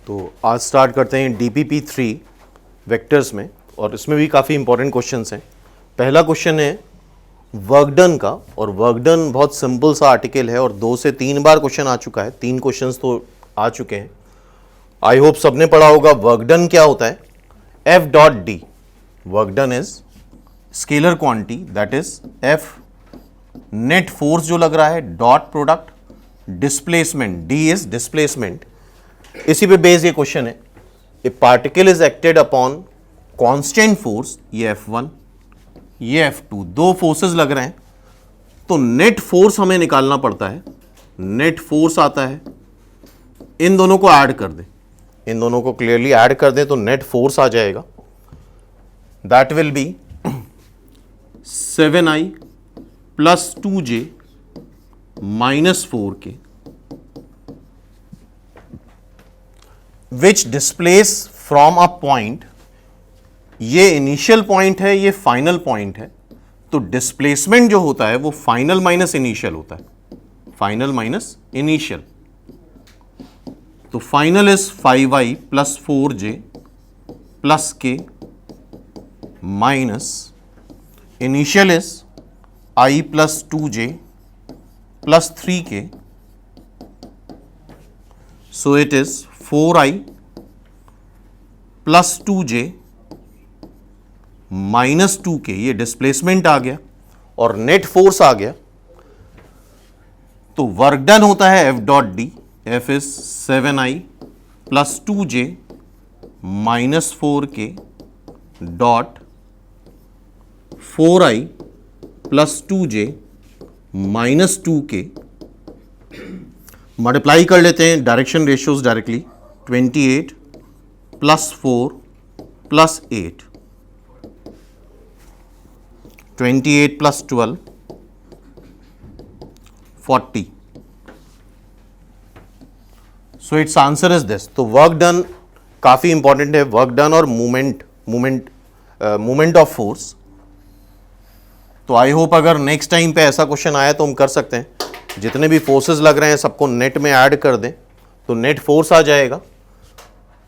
तो आज स्टार्ट करते हैं DPP3 वेक्टर्स में, और इसमें भी काफ़ी इंपॉर्टेंट क्वेश्चंस हैं। पहला क्वेश्चन है वर्क डन का, और वर्क डन बहुत सिंपल सा आर्टिकल है और 2 से 3 बार क्वेश्चन आ चुका है, 3 क्वेश्चंस तो आ चुके हैं। आई होप सबने पढ़ा होगा वर्क डन क्या होता है। F.D work done is scalar quantity, that is F net force जो लग रहा है, dot product displacement, D is displacement. इसी पे बेस ये क्वेश्चन है। ए particle is acted upon constant force, ये F1 ये F2, 2 फोर्सेस लग रहे हैं, तो नेट फोर्स हमें निकालना पड़ता है। नेट फोर्स आता है, इन दोनों को ऐड कर दे, इन दोनों को क्लियरली ऐड कर दे तो नेट फोर्स आ जाएगा। That will B 7I plus 2J minus 4K which displace from a point. ये इनिशियल पॉइंट है, ये फाइनल पॉइंट है, तो डिस्प्लेसमेंट जो होता है वो फाइनल माइनस इनिशियल होता है, फाइनल माइनस इनिशियल। तो final is 5I plus 4J plus K minus initial is I plus 2J plus 3K, so it is 4I plus 2J minus 2K, ये डिस्प्लेसमेंट आ गया और नेट फोर्स आ गया। तो work done होता है F.D, F is 7I plus 2J minus 4K dot 4I plus 2J minus 2K। Multiply कर लेते हैं direction ratios directly, 28 plus 4 plus 8, 28 plus 12 40। So it's answer is this. तो वर्क डन काफी important है, work done और movement of force. तो I hope अगर next time पे ऐसा क्वेश्चन आया तो हम कर सकते हैं, जितने भी फोर्सेस लग रहे हैं सबको नेट में ऐड कर दें तो नेट फोर्स आ जाएगा।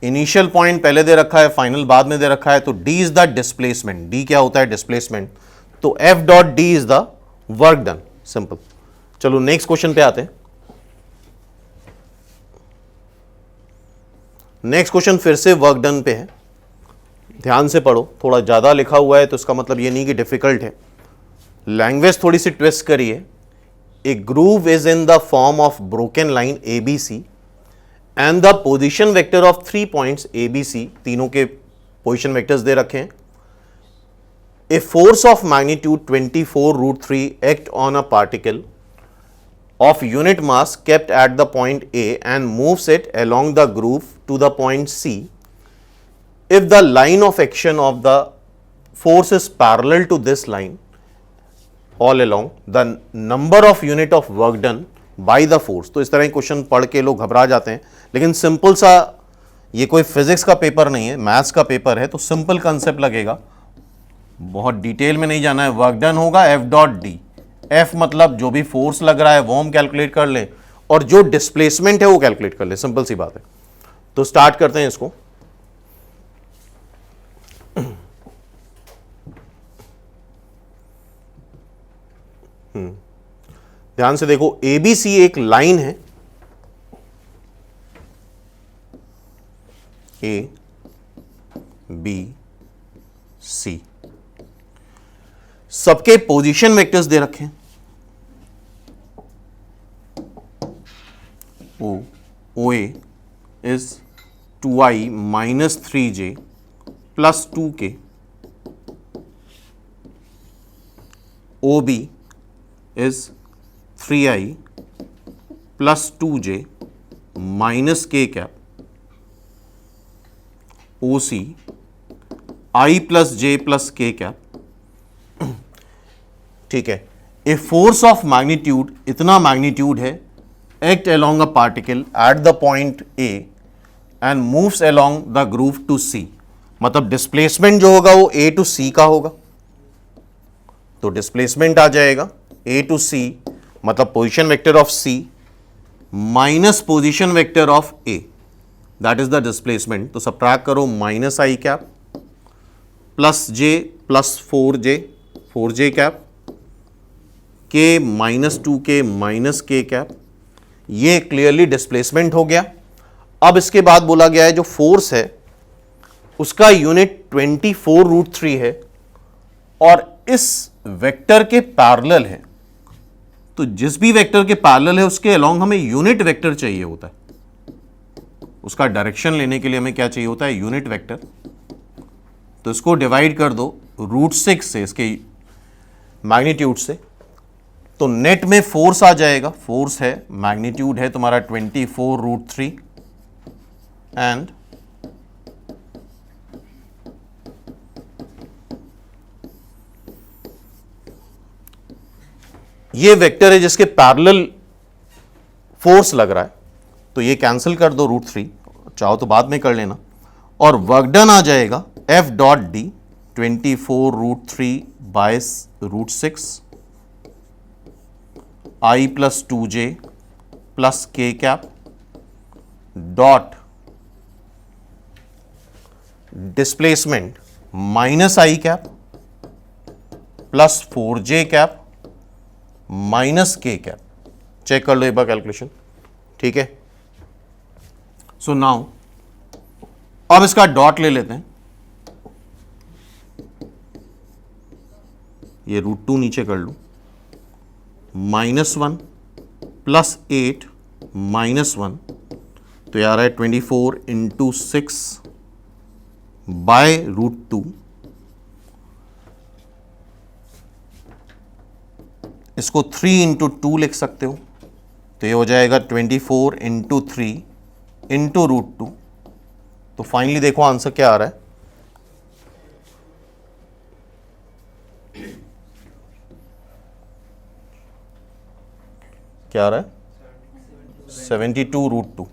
इनिशियल पॉइंट पहले दे रखा है, फाइनल बाद में दे रखा है, तो D is the displacement. D क्या होता है? डिस्प्लेसमेंट। तो F.D is the work done, simple. चलो नेक्स्ट क्वेश्चन पे आते हैं। नेक्स्ट क्वेश्चन फिर से वर्क डन पे है, ध्यान से पढ़ो, थोड़ा ज्यादा लिखा हुआ है तो इसका मतलब ये नहीं कि डिफिकल्ट है, लैंग्वेज थोड़ी सी ट्विस्ट करिए। A groove is in the form of broken line ABC and the position vector of 3 points ABC, तीनों के पोजिशन वेक्टर्स दे रखे हैं। A force of magnitude 24√3 act on a particle of unit mass kept at the point A and moves it along the groove to the point C. If the line of action of the force is parallel to this line all along, the number of unit of work done by the force. तो इस तरह के question पढ़ के लोग घबरा जाते हैं, लेकिन सिंपल सा, ये कोई फिजिक्स का पेपर नहीं है, मैथ्स का पेपर है, तो सिंपल कंसेप्ट लगेगा, बहुत डिटेल में नहीं जाना है। वर्क डन होगा F.D, F मतलब जो भी फोर्स लग रहा है वो हम कैलकुलेट कर ले, और जो डिस्प्लेसमेंट है वो कैलकुलेट कर ले, सिंपल सी बात है। तो स्टार्ट करते हैं इसको। ध्यान से देखो, ABC एक लाइन है, ABC, सबके पोजीशन वेक्टर्स दे रखे हैं। OA is 2I minus 3J plus 2K, OB is 3I plus 2J minus K cap, OC I plus J plus K cap. ठीक है, ए फोर्स ऑफ मैग्नीट्यूड, इतना magnitude है, act along a particle at the point A and moves along the groove to C। मतलब displacement जो होगा वो A to C का होगा, तो डिस्प्लेसमेंट आ जाएगा A टू C, मतलब position vector of C minus position vector of A। That is the displacement. तो सबट्रैक्ट करो माइनस आई कैप प्लस जे प्लस 4जे कैप के माइनस 2k माइनस के कैप, ये क्लियरली डिस्प्लेसमेंट हो गया। अब इसके बाद बोला गया है जो फोर्स है उसका यूनिट 24√3 है और इस वेक्टर के पैरेलल है। तो जिस भी वेक्टर के पैरेलल है उसके अलोंग हमें यूनिट वेक्टर चाहिए होता है। उसका डायरेक्शन लेने के लिए हमें क्या चाहिए होता है? Unit vector. तो इसको डिवाइड कर दो √6 से, इसके मैग्नीट्यूड से, तो नेट में फोर्स आ जाएगा। फोर्स है, मैग्नीट्यूड है तुम्हारा 24√3 एंड ये वेक्टर है जिसके पैरेलल फोर्स लग रहा है, तो ये कैंसिल कर दो √3, चाहो तो बाद में कर लेना, और वर्क डन आ जाएगा F.D 24√3 by √6 I plus 2J plus K cap dot displacement minus I cap plus 4J cap minus K cap. Check कर लो एक बार कैलकुलेशन, ठीक है। सो नाउ अब इसका डॉट ले लेते हैं, ये √2 नीचे कर लूं, -1 प्लस 8 -1, तो यार है 24 इंटू 6 बाय √2। इसको 3 इंटू 2 लिख सकते हो, तो ये हो जाएगा 24 इंटू 3 इंटू √2। तो फाइनली देखो आंसर क्या आ रहा है, क्या आ रहा है? 72√2।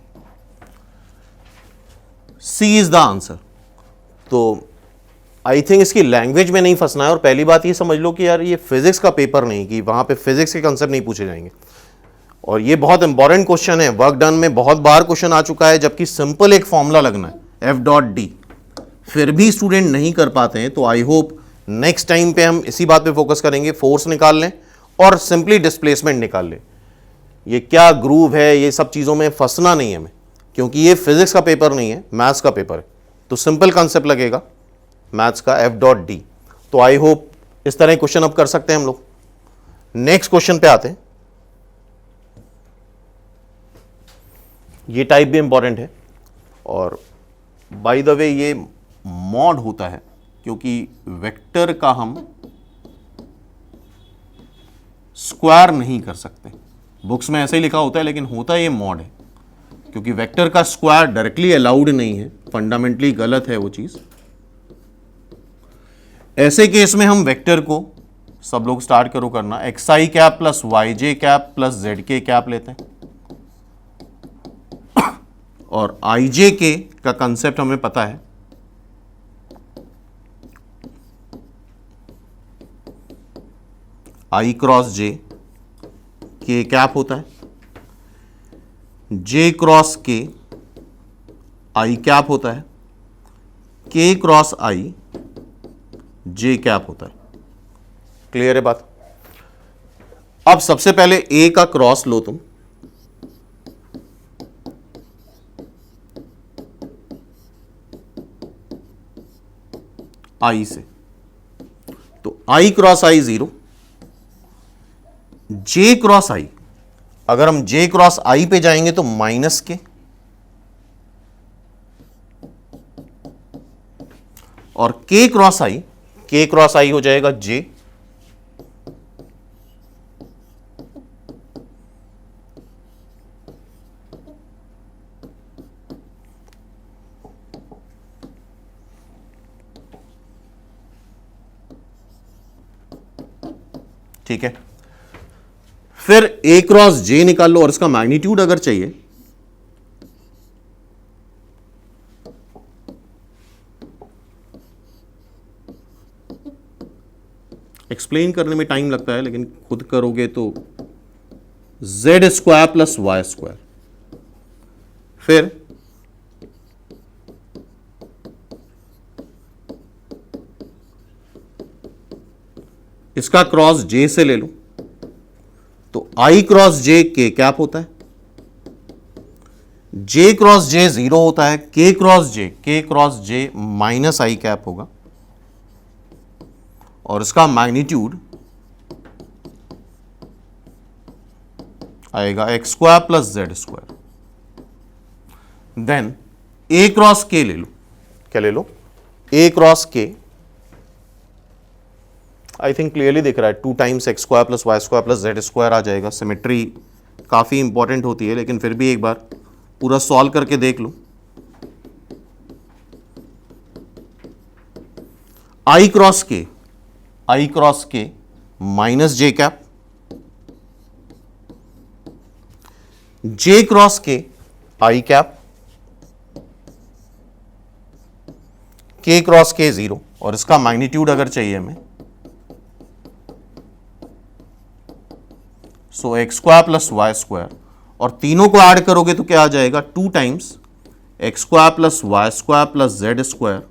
सी इज द आंसर। तो आई थिंक इसकी लैंग्वेज में नहीं फंसना है, और पहली बात ये समझ लो कि यार ये फिजिक्स का पेपर नहीं, कि वहां पे फिजिक्स के कंसेप्ट नहीं पूछे जाएंगे, और ये बहुत इंपॉर्टेंट क्वेश्चन है। वर्क डन में बहुत बार क्वेश्चन आ चुका है, जबकि सिंपल एक फॉर्मूला लगना है F.D, फिर भी स्टूडेंट नहीं कर पाते हैं। तो आई होप नेक्स्ट टाइम पे हम इसी बात पे फोकस करेंगे, फोर्स निकाल लें और सिंपली डिस्प्लेसमेंट निकाल लें। ये क्या ग्रूव है, ये सब चीज़ों में फंसना नहीं है हमें, क्योंकि ये फिजिक्स का पेपर नहीं है, मैथ्स का पेपर है। तो सिंपल कंसेप्ट लगेगा मैथ्स का F.D। तो आई होप इस तरह क्वेश्चन अब कर सकते हैं हम लोग। नेक्स्ट क्वेश्चन पे आते हैं। ये टाइप भी इंपॉर्टेंट है, और बाय द वे ये मॉड होता है, क्योंकि वेक्टर का हम स्क्वायर नहीं कर सकते। बुक्स में ऐसे ही लिखा होता है, लेकिन होता ये मॉड है, क्योंकि वेक्टर का स्क्वायर डायरेक्टली अलाउड नहीं है, फंडामेंटली गलत है वो चीज। ऐसे केस में हम वेक्टर को, सब लोग स्टार्ट करो करना, xi cap plus yj cap plus zk cap लेते हैं, और ijk का कंसेप्ट हमें पता है, i cross j k cap होता है, j cross k i cap होता है, k cross i j cap होता है। क्लियर है बात? अब सबसे पहले a का क्रॉस लो तुम, i से, तो i cross i 0, j cross i, अगर हम j क्रॉस i पे जाएंगे तो माइनस के, और k क्रॉस i हो जाएगा j, ठीक है। फिर a क्रॉस j निकाल लो, और इसका मैग्नीट्यूड अगर चाहिए एक्सप्लेन करने में टाइम लगता है, लेकिन खुद करोगे तो z square plus y square, फिर इसका क्रॉस जे से ले लो तो आई क्रॉस जे के कैप होता है, जे क्रॉस जे 0 होता है, के क्रॉस जे माइनस आई कैप होगा और इसका मैग्नीट्यूड आएगा x square plus Z square. Then a cross k ले लो, क्या ले लो, ए cross k, I think clearly दिख रहा है, 2 times x square plus Y square plus Z square आ जाएगा। सिमेट्री काफी इंपॉर्टेंट होती है लेकिन फिर भी एक बार पूरा सॉल्व करके देख लो। आई क्रॉस के माइनस जे कैप, जे क्रॉस के आई कैप, के क्रॉस के 0 और इसका मैग्नीट्यूड अगर चाहिए हमें so x square plus Y square और तीनों को ऐड करोगे तो क्या आ जाएगा 2 times x square plus Y square plus Z square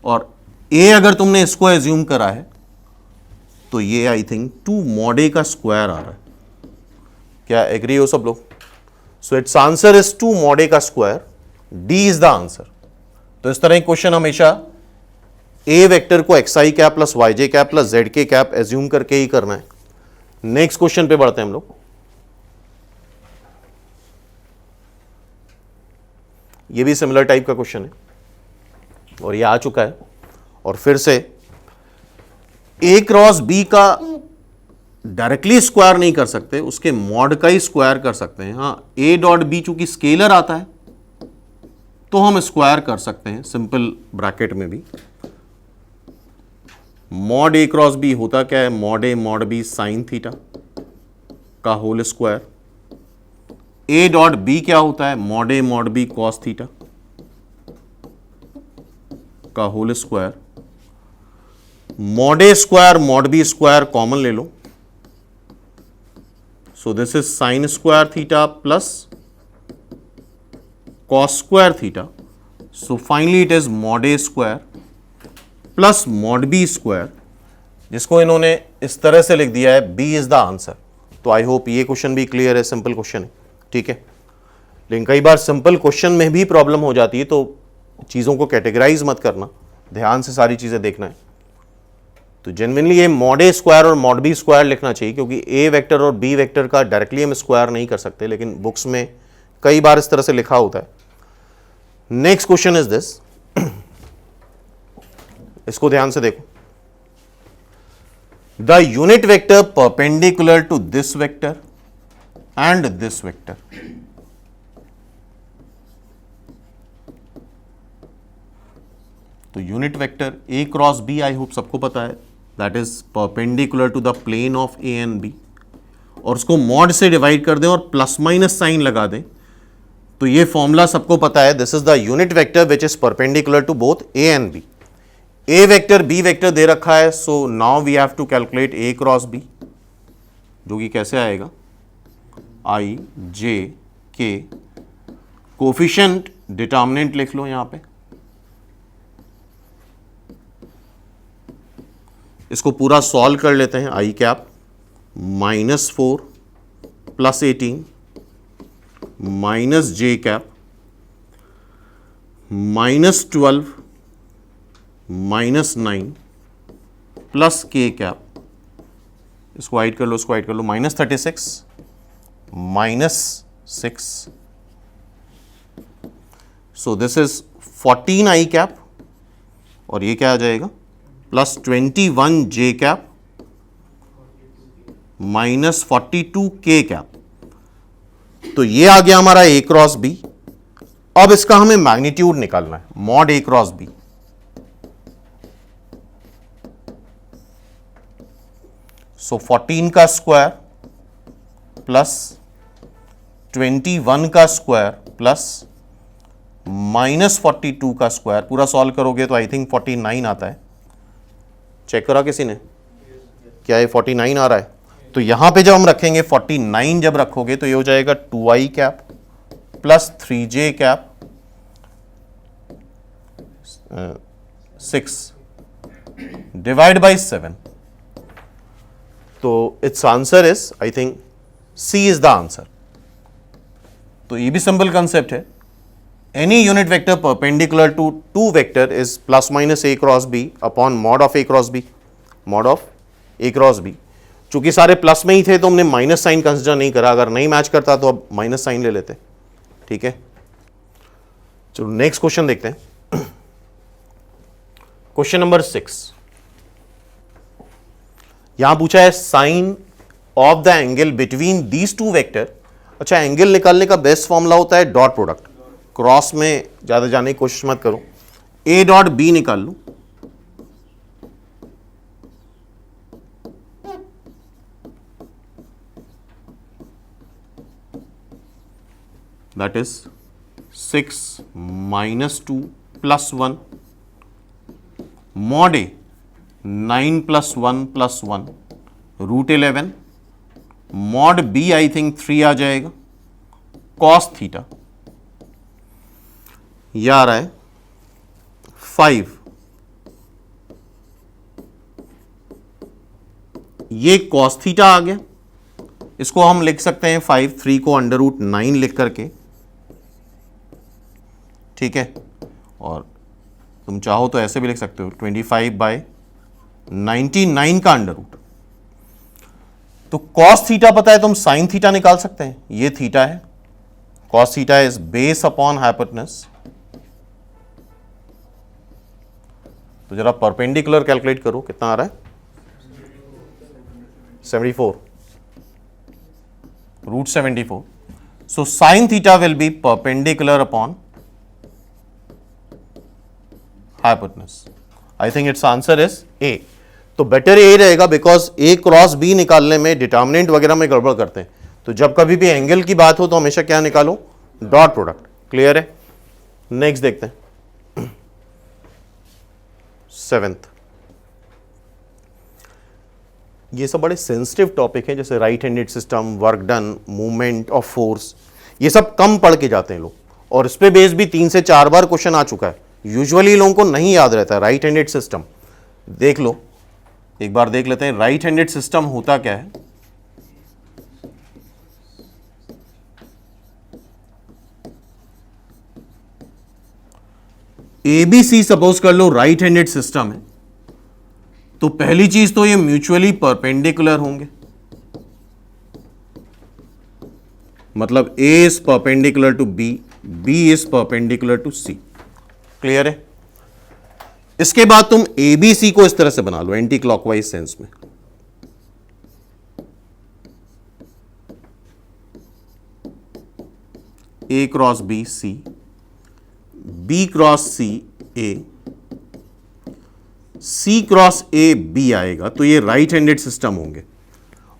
और ए अगर तुमने इसको एज्यूम करा है तो ये आई थिंक 2 मॉड ए का स्क्वायर आ रहा है। क्या एग्री हो सब लोग? So it's answer is 2 mod a का square, d is the answer. तो इस तरह क्वेश्चन हमेशा ए वेक्टर को x i cap plus y j cap plus z k cap assume करके ही करना है। नेक्स्ट क्वेश्चन पे बढ़ते हैं हम लोग। ये भी सिमिलर टाइप का क्वेश्चन है और ये आ चुका है और फिर से ए क्रॉस बी का डायरेक्टली स्क्वायर नहीं कर सकते, उसके मॉड का ही स्क्वायर कर सकते हैं। हाँ, ए डॉट बी चूंकि स्केलर आता है तो हम स्क्वायर कर सकते हैं सिंपल ब्रैकेट में भी। मॉड ए क्रॉस बी होता क्या है, mod a mod b sine theta का whole square. A dot b क्या होता है, mod a mod b cos theta का whole square. Mod a square mod b square common ले लो, so this is sine square theta plus cos square theta, so finally it is mod a square plus mod b square, जिसको इन्होंने इस तरह से लिख दिया है b is the answer। तो आई होप ये क्वेश्चन भी क्लियर है, सिंपल क्वेश्चन है, ठीक है। लेकिन कई बार सिंपल क्वेश्चन में भी प्रॉब्लम हो जाती है तो चीज़ों को कैटेगराइज मत करना, ध्यान से सारी चीज़ें देखना है। तो जेन्युइनली ये मॉड ए स्क्वायर और मॉड बी स्क्वायर लिखना चाहिए क्योंकि ए वेक्टर और बी वेक्टर का डायरेक्टली हम स्क्वायर नहीं कर सकते, लेकिन बुक्स में कई बार इस तरह से लिखा होता है। नेक्स्ट क्वेश्चन इज दिस, इसको ध्यान से देखो। The unit vector perpendicular to this vector and this vector, तो unit vector a cross b I hope सबको पता है, that is perpendicular to the plane of a and b, और उसको मॉड से डिवाइड कर दें और प्लस माइनस साइन लगा दें तो ये फॉर्मूला सबको पता है। This is the unit vector which is perpendicular to both a and b. A vector b vector दे रखा है, so now we have to calculate a cross b, जो कि कैसे आएगा, आई जे के, कोफिशिएंट डिटर्मिनेंट लिख लो यहां पे, इसको पूरा सॉल्व कर लेते हैं। आई कैप -4 प्लस 18 माइनस जे कैप -12 -9 प्लस के कैप, इसको ऐड कर लो, इसको ऐड कर लो, -36 -6, सो दिस इज 14 आई कैप और ये क्या आ जाएगा प्लस 21 जे कैप -42 के कैप। तो ये आ गया हमारा ए क्रॉस बी। अब इसका हमें मैग्नीट्यूड निकालना है, मॉड ए क्रॉस बी। सो 14 का स्क्वायर प्लस 21 का स्क्वायर प्लस -42 का स्क्वायर, पूरा सॉल्व करोगे तो आई थिंक 49 आता है। चेक करा किसी ने, क्या ये 49 आ रहा है? तो यहां पे जब हम रखेंगे 49 जब रखोगे तो ये हो जाएगा 2i cap plus 3j cap 6 divide by 7, तो it's answer is, I think C is the answer. तो ये भी सिंपल कंसेप्ट है। Any unit vector perpendicular to two vector is plus minus A cross B upon mod of A cross B, mod of A cross B. चूंकि सारे plus में ही थे तो हमने माइनस साइन कंसिडर नहीं करा, अगर नहीं मैच करता तो अब माइनस साइन ले लेते। ठीक है, चलो नेक्स्ट क्वेश्चन देखते हैं। क्वेश्चन नंबर 6, यहां पूछा है sine of the angle between these two vector. अच्छा, एंगल निकालने का बेस्ट फॉर्मूला होता है डॉट प्रोडक्ट। क्रॉस में ज्यादा जाने की कोशिश मत करो। ए डॉट बी निकाल लो, that is 6 - 2 + 1 mod A 9 + 1 + 1 √11 mod B I think 3 आ जाएगा cos थीटा। यह आ रहा है 5, ये cos थीटा आ गया। इसको हम लिख सकते हैं 5, 3 को √9 लिख करके। ठीक है, और तुम चाहो तो ऐसे भी लिख सकते हो 25/99 का √। तो cos थीटा पता है, तुम sin थीटा निकाल सकते हैं। ये थीटा है, cos theta is base upon hypotenuse. तो जरा परपेंडिकुलर कैलकुलेट करो, कितना आ रहा है? 74 √74। सो sin theta will be perpendicular upon hypotenuse. I think it's answer is a. तो बेटर ए रहेगा, बिकॉज ए क्रॉस बी निकालने में डिटर्मिनेंट वगैरह में गड़बड़ करते हैं। तो जब कभी भी एंगल की बात हो तो हमेशा क्या निकालो? Dot product. क्लियर है? नेक्स्ट देखते हैं 7th। ये सब बड़े सेंसिटिव टॉपिक हैं, जैसे right handed system, work done, movement of force, ये सब कम पढ़ के जाते हैं लोग, और इस पे बेस भी 3 से 4 बार क्वेश्चन आ चुका है। यूजुअली लोगों को नहीं याद रहता है राइट हैंडेड सिस्टम। देख लो, एक बार देख लेते हैं राइट हैंडेड सिस्टम होता क्या है। एबीसी सपोज कर लो राइट हैंडेड सिस्टम है, तो पहली चीज तो ये म्यूचुअली परपेंडिकुलर होंगे, मतलब a is perpendicular to b, b is perpendicular to c. Clear है? इसके बाद तुम एबीसी को इस तरह से बना लो एंटी क्लॉकवाइज सेंस में। A cross b C, b cross c a, c cross A b आएगा। तो ये राइट हैंडेड सिस्टम होंगे,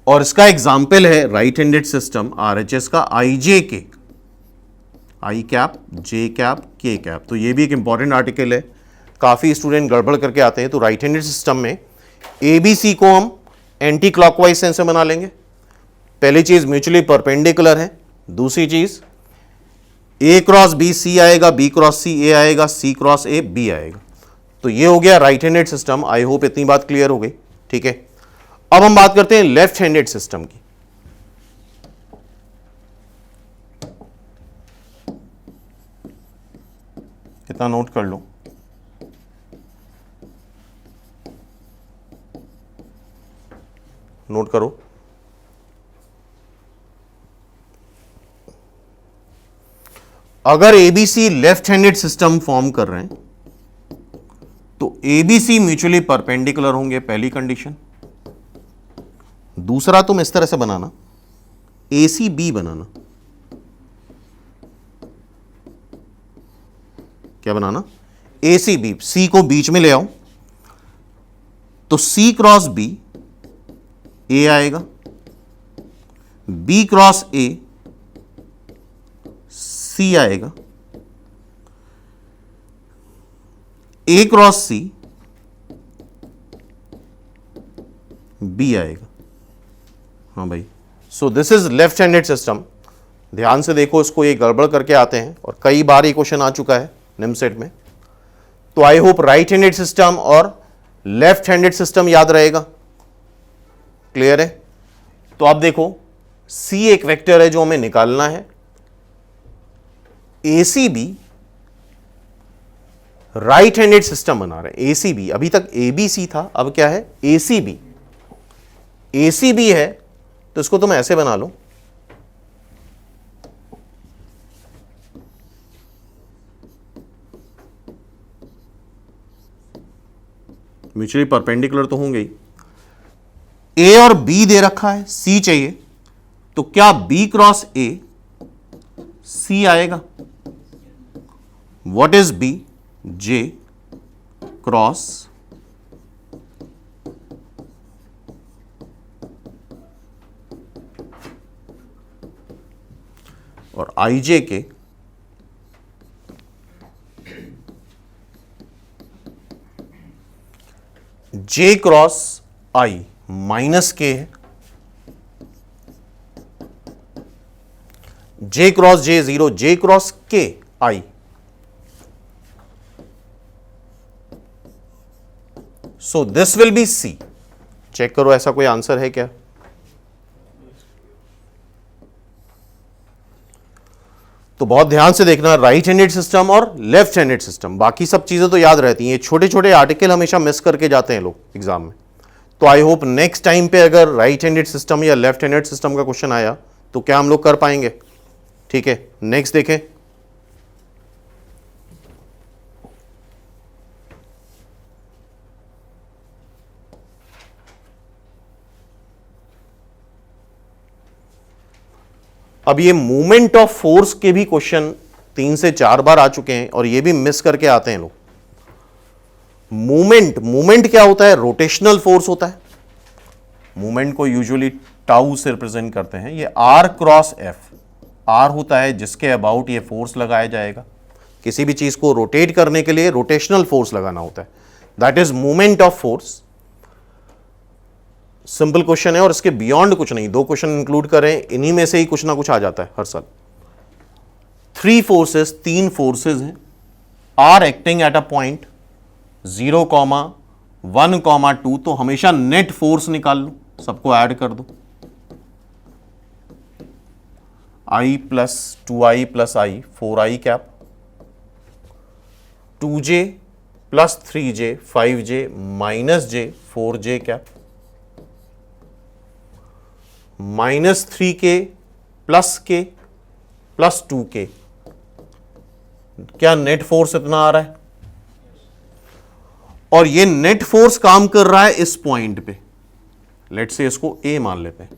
और इसका एग्जाम्पल है राइट हैंडेड सिस्टम आरएचएस का आई जे के, आई कैप, जे कैप, के कैप। तो ये भी एक इंपॉर्टेंट आर्टिकल है, काफ़ी स्टूडेंट गड़बड़ करके आते हैं। तो राइट हैंडेड सिस्टम में ए बी सी को हम एंटी क्लॉकवाइज सेंस में बना लेंगे। पहली चीज़ म्यूचुअली परपेंडिकुलर है, दूसरी चीज़ ए क्रॉस बी सी आएगा, बी क्रॉस सी ए आएगा, सी क्रॉस ए बी आएगा। तो ये हो गया right handed system. I hope इतनी बात क्लियर हो गई। ठीक है, अब हम बात करते हैं लेफ्ट हैंडेड सिस्टम की। कितना नोट कर लो? नोट करो। अगर ABC left handed system form कर रहे हैं तो एबीसी म्यूचुअली परपेंडिकुलर होंगे, पहली कंडीशन। दूसरा तुम इस तरह से बनाना, एसी बी बनाना। क्या बनाना? AC B. सी को बीच में ले आओ, तो सी क्रॉस बी ए आएगा, बी क्रॉस ए सी आएगा, ए क्रॉस सी बी आएगा। हाँ भाई, सो this is left handed system. ध्यान से देखो इसको, ये गड़बड़ करके आते हैं और कई बार ये क्वेश्चन आ चुका है निमसेट में। तो I hope right handed system और लेफ्ट हैंडेड सिस्टम याद रहेगा। क्लियर है? तो आप देखो सी एक वेक्टर है जो हमें निकालना है, एसीबी राइट हैंडेड सिस्टम बना रहे हैं। एसीबी, अभी तक एबीसी था, अब क्या है? एसीबी। एसीबी है तो इसको तुम ऐसे बना लो, म्यूचुअली परपेंडिकुलर तो होंगे ही। ए और बी दे रखा है, सी चाहिए, तो क्या बी क्रॉस ए सी आएगा? What is B? J cross और आई जे के जे क्रॉस आई माइनस के है, जे cross J 0, j cross k i, so this will be c. Check करो ऐसा कोई आंसर है क्या? तो बहुत ध्यान से देखना, राइट हैंडेड सिस्टम और लेफ्ट हैंडेड सिस्टम, बाकी सब चीजें तो याद रहती हैं, ये छोटे छोटे आर्टिकल हमेशा मिस करके जाते हैं लोग एग्जाम में। तो आई होप नेक्स्ट टाइम पे अगर राइट हैंडेड सिस्टम या लेफ्ट हैंडेड सिस्टम का क्वेश्चन आया तो क्या हम लोग कर पाएंगे? ठीक है, नेक्स्ट देखें। अब ये मूवमेंट ऑफ फोर्स के भी क्वेश्चन 3 से 4 बार आ चुके हैं और ये भी मिस करके आते हैं लोग। मूवमेंट क्या होता है? रोटेशनल फोर्स होता है। मूवमेंट को यूजुअली टाउ से रिप्रेजेंट करते हैं। ये आर क्रॉस एफ, आर होता है जिसके अबाउट ये फोर्स लगाया जाएगा। किसी भी चीज को रोटेट करने के लिए रोटेशनल फोर्स लगाना होता है, that is movement of force. Simple question है और इसके बियॉन्ड कुछ नहीं, 2 क्वेश्चन इंक्लूड करें, इन्हीं में से ही कुछ ना कुछ आ जाता है हर साल। 3 फोर्सेस, 3 फोर्सेस हैं, are acting at a point 0, 1, 2, तो हमेशा नेट फोर्स निकाल लो, सबको ऐड कर दो। I plus 2I plus I 4I cap, 2J plus 3J 5J minus J 4J cap, -3K plus K plus 2K। क्या नेट फोर्स इतना आ रहा है? और ये नेट फोर्स काम कर रहा है इस पॉइंट पे, लेट्स से इसको A मान लेते हैं।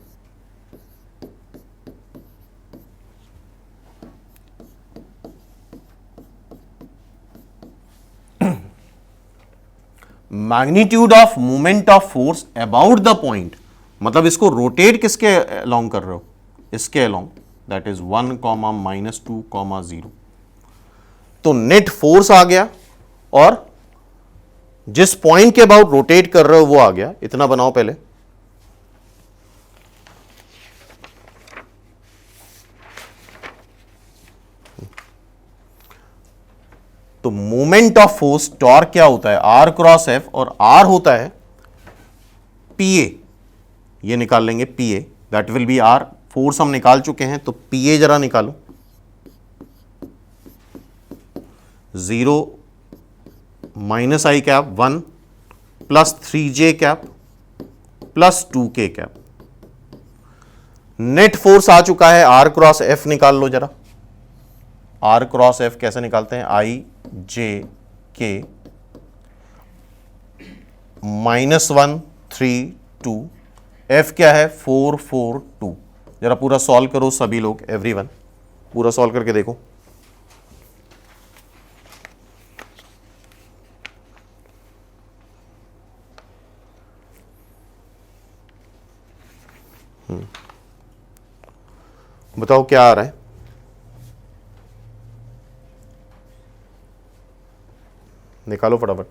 Magnitude of movement of force about the point, मतलब इसको रोटेट किसके अलोंग कर रहे हो? इसके अलोंग, दैट इज 1, -2, 0। तो नेट फोर्स आ गया और जिस पॉइंट के अबाउट रोटेट कर रहे हो वो आ गया। इतना बनाओ पहले। तो मोमेंट ऑफ फोर्स टॉर्क क्या होता है? आर क्रॉस एफ, और आर होता है पीए, ये निकाल लेंगे PA, that will be r. Force हम निकाल चुके हैं तो पीए जरा निकालो। 0 माइनस आई कैप 1 प्लस 3J cap plus 2K cap. Net force आ चुका है, आर क्रॉस एफ निकाल लो जरा। आर क्रॉस एफ कैसे निकालते हैं? IJ K -1 3 2, एफ क्या है? 4 4 2। जरा पूरा सॉल्व करो सभी लोग, एवरीवन पूरा सॉल्व करके देखो। बताओ क्या आ रहा है? निकालो फटाफट।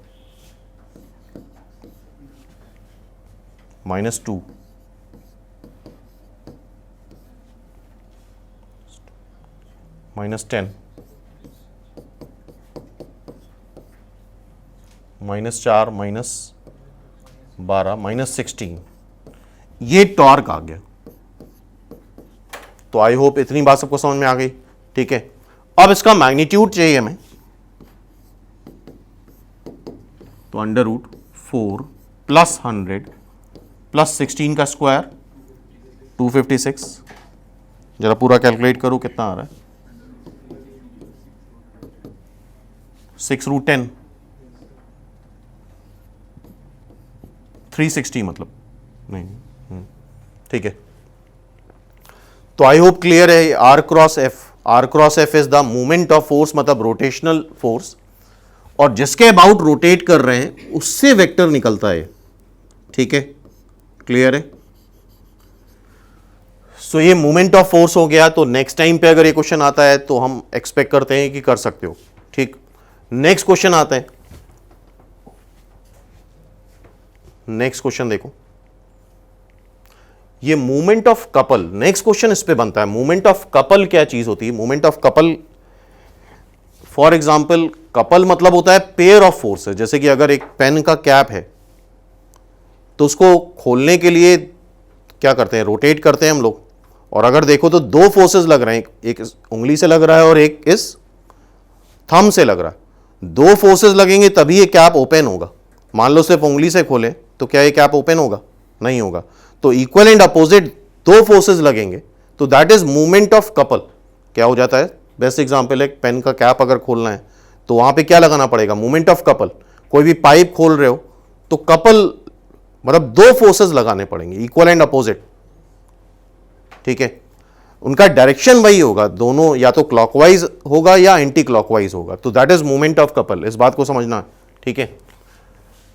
-2 -10 -4 -12 -16। ये टॉर्क आ गया। तो आई होप इतनी बात सबको समझ में आ गई। ठीक है, अब इसका मैग्नीट्यूड चाहिए हमें, तो √4 प्लस 100 प्लस 16 का स्क्वायर 256। जरा पूरा कैलकुलेट करो कितना आ रहा है। 6√10 360 मतलब नहीं। ठीक है, तो आई होप क्लियर है। Are cross F is the movement of force, मतलब रोटेशनल फोर्स, और जिसके अबाउट रोटेट कर रहे हैं उससे वेक्टर निकलता है। ठीक है, क्लियर है। सो ये मूवमेंट ऑफ फोर्स हो गया। तो नेक्स्ट टाइम पे अगर ये क्वेश्चन आता है तो हम एक्सपेक्ट करते हैं कि कर सकते हो। ठीक, नेक्स्ट क्वेश्चन आता है। नेक्स्ट क्वेश्चन देखो, ये movement of couple, next question इस पे बनता है। मूवमेंट ऑफ कपल क्या चीज होती है? Movement of couple, for example, couple मतलब होता है पेयर ऑफ फोर्सेस। जैसे कि अगर एक पेन का कैप है तो उसको खोलने के लिए क्या करते हैं? रोटेट करते हैं हम लोग। और अगर देखो तो दो फोर्सेस लग रहे हैं, एक इस उंगली से लग रहा है और एक इस थंब से लग रहा है। दो फोर्सेस लगेंगे तभी ये कैप ओपन होगा। मान लो सिर्फ उंगली से खोले तो क्या ये कैप ओपन होगा? नहीं होगा। तो इक्वल एंड अपोजिट दो फोर्सेस लगेंगे, तो that is movement of couple. क्या हो जाता है? बेस्ट एग्जांपल है, पेन का कैप अगर खोलना है तो वहां पे क्या लगाना पड़ेगा? Movement of couple. कोई भी पाइप खोल रहे हो तो कपल मतलब दो फोर्सेस लगाने पड़ेंगे, इक्वल एंड अपोजिट। ठीक है, उनका डायरेक्शन वही होगा, दोनों या तो क्लॉकवाइज होगा या एंटी क्लॉकवाइज होगा। तो that is movement of couple. इस बात को समझना है। ठीक है,